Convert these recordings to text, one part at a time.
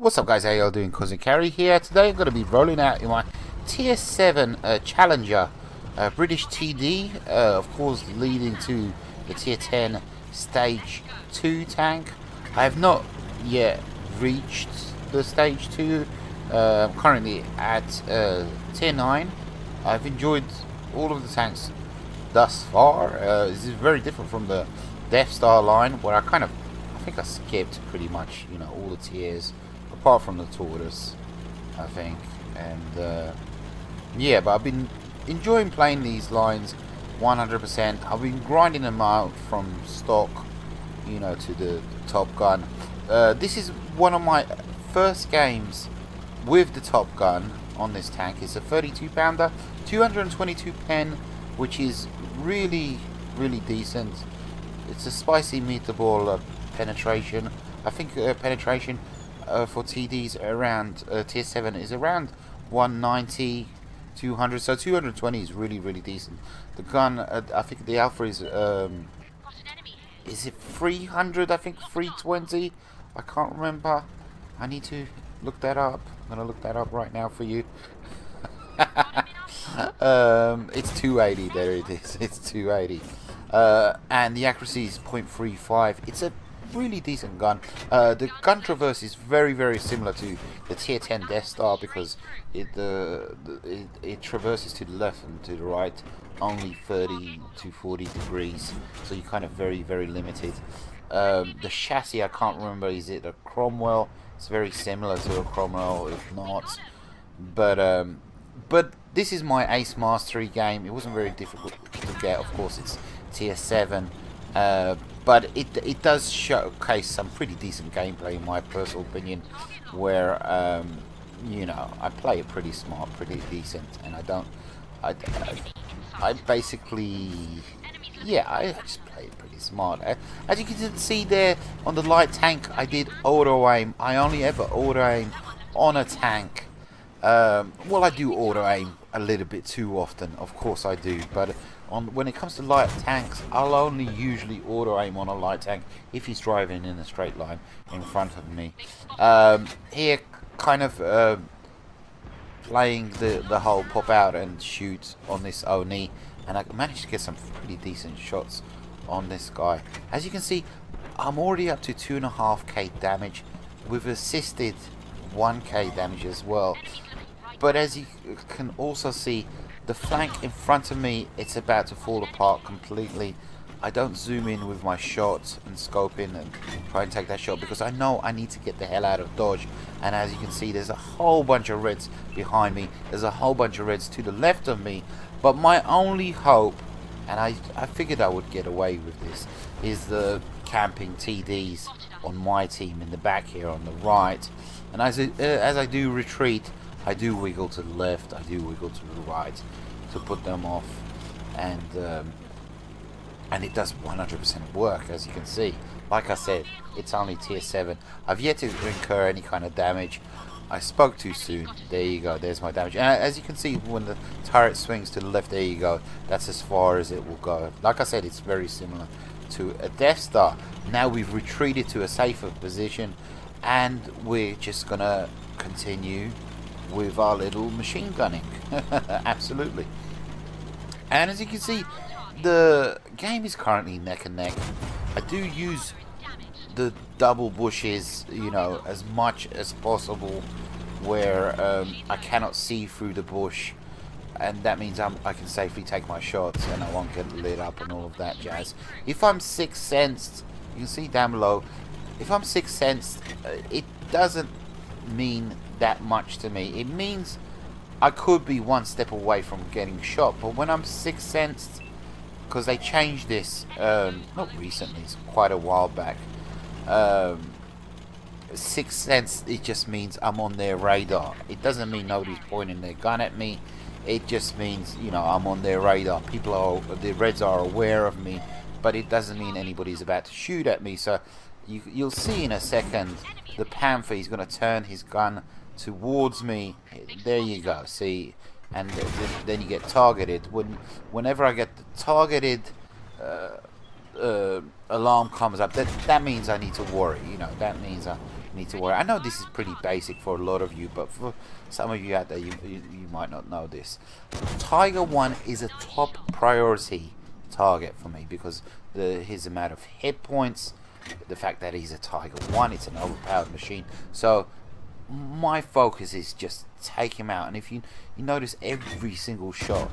What's up guys, how y'all doing? Cousin Carry here. Today I'm going to be rolling out in my Tier 7 Challenger British TD, of course leading to the Tier 10 Stage 2 tank. I have not yet reached the Stage 2, I'm currently at Tier 9. I've enjoyed all of the tanks thus far. This is very different from the Death Star line where I think I skipped pretty much, you know, all the tiers apart from the Tortoise, I think. And yeah, but I've been enjoying playing these lines 100%. I've been grinding them out from stock, you know, to the Top Gun. This is one of my first games with the Top Gun on this tank. It's a 32 pounder, 222 pen, which is really decent. It's a spicy meatball penetration. I think penetration for TDs around Tier 7 is around 190, 200, so 220 is really decent. The gun, I think the alpha is it 300? I think 320. I can't remember. I need to look that up. I'm gonna look that up right now for you. It's 280. There it is. It's 280. And the accuracy is 0.35. It's a really decent gun. The gun traverse is very similar to the Tier 10 Death Star because it traverses to the left and to the right only 30 to 40 degrees, so you're kind of very limited. The chassis, I can't remember, is it a Cromwell? It's very similar to a Cromwell, if not. But this is my Ace Mastery game. It wasn't very difficult to get. Of course, it's Tier 7. But it does showcase some pretty decent gameplay in my personal opinion, where you know, I play it pretty smart, pretty decent, and I basically, yeah, I just play it pretty smart. As you can see there on the light tank, I did auto aim. I only ever auto aim on a tank. Well, I do auto aim a little bit too often, of course I do, but when it comes to light tanks, I'll only usually auto aim on a light tank if he's driving in a straight line in front of me. Here, kind of playing the whole pop out and shoot on this Oni, and I managed to get some pretty decent shots on this guy. As you can see, I'm already up to 2.5k damage with assisted 1k damage as well. But as you can also see, the flank in front of me, it's about to fall apart completely. I don't zoom in with my shots and scope in and try and take that shot because I know I need to get the hell out of dodge. And as you can see, there's a whole bunch of reds behind me. There's a whole bunch of reds to the left of me. But my only hope, and I figured I would get away with this, is the camping TDs on my team in the back here on the right. And as I do retreat, I do wiggle to the left, I do wiggle to the right to put them off, and it does 100% work, as you can see. Like I said, it's only Tier 7. I've yet to incur any kind of damage. I spoke too soon. There you go, there's my damage. And as you can see, when the turret swings to the left, there you go. That's as far as it will go. Like I said, it's very similar to a Death Star. Now we've retreated to a safer position, and we're just gonna continue with our little machine gunning. Absolutely. And as you can see, the game is currently neck and neck. I do use the double bushes, you know, as much as possible, where I cannot see through the bush, and that means I can safely take my shots and I won't get lit up and all of that jazz. If I'm Sixth Sensed, you can see down below, if I'm Sixth Sensed, it doesn't mean that much to me. It means I could be one step away from getting shot, but when I'm Sixth Sensed, because they changed this not recently, it's quite a while back, Sixth Sense, it just means I'm on their radar. It doesn't mean nobody's pointing their gun at me. It just means, you know, I'm on their radar. The Reds are aware of me, but it doesn't mean anybody's about to shoot at me. So you'll see in a second, the Panther is going to turn his gun towards me. There you go, see, and then you get targeted. Whenever I get the targeted alarm comes up, that means I need to worry. You know, that means need to worry. I know this is pretty basic for a lot of you, but for some of you out there, you might not know this. Tiger 1 is a top priority target for me because his amount of hit points, the fact that he's a Tiger 1, it's an overpowered machine. So my focus is just take him out, and if you notice, every single shot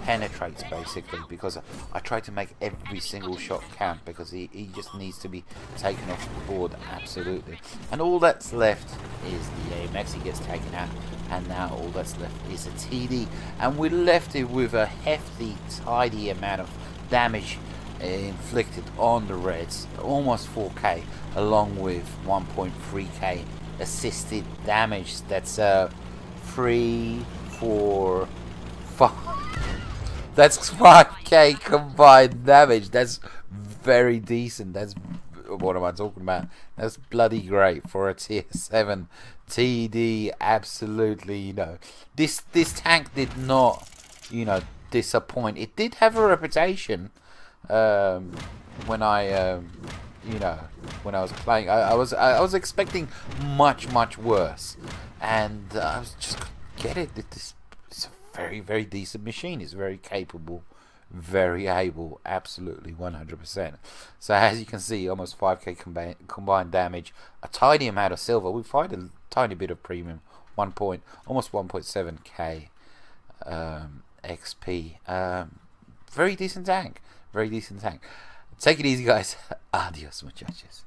penetrates basically, because I try to make every single shot count, because he just needs to be taken off the board absolutely. And all that's left is the AMX. He gets taken out, and now all that's left is a TD, and we're left with a hefty, tidy amount of damage inflicted on the Reds, almost 4k, along with 1.3k assisted damage. That's 3, 4, 5. That's 5k combined damage. That's very decent. That's, what am I talking about? That's bloody great for a tier 7 TD. Absolutely, you know, this tank did not, you know, disappoint. It did have a reputation when I you know, when I was playing. I was expecting much worse, and I was just get it. It's a very decent machine. It's very capable, very able, absolutely 100%. So as you can see, almost 5k combined damage, a tiny amount of silver. We find a tiny bit of premium, almost 1.7k XP. Very decent tank. Very decent tank. Take it easy, guys. Adios, muchachos.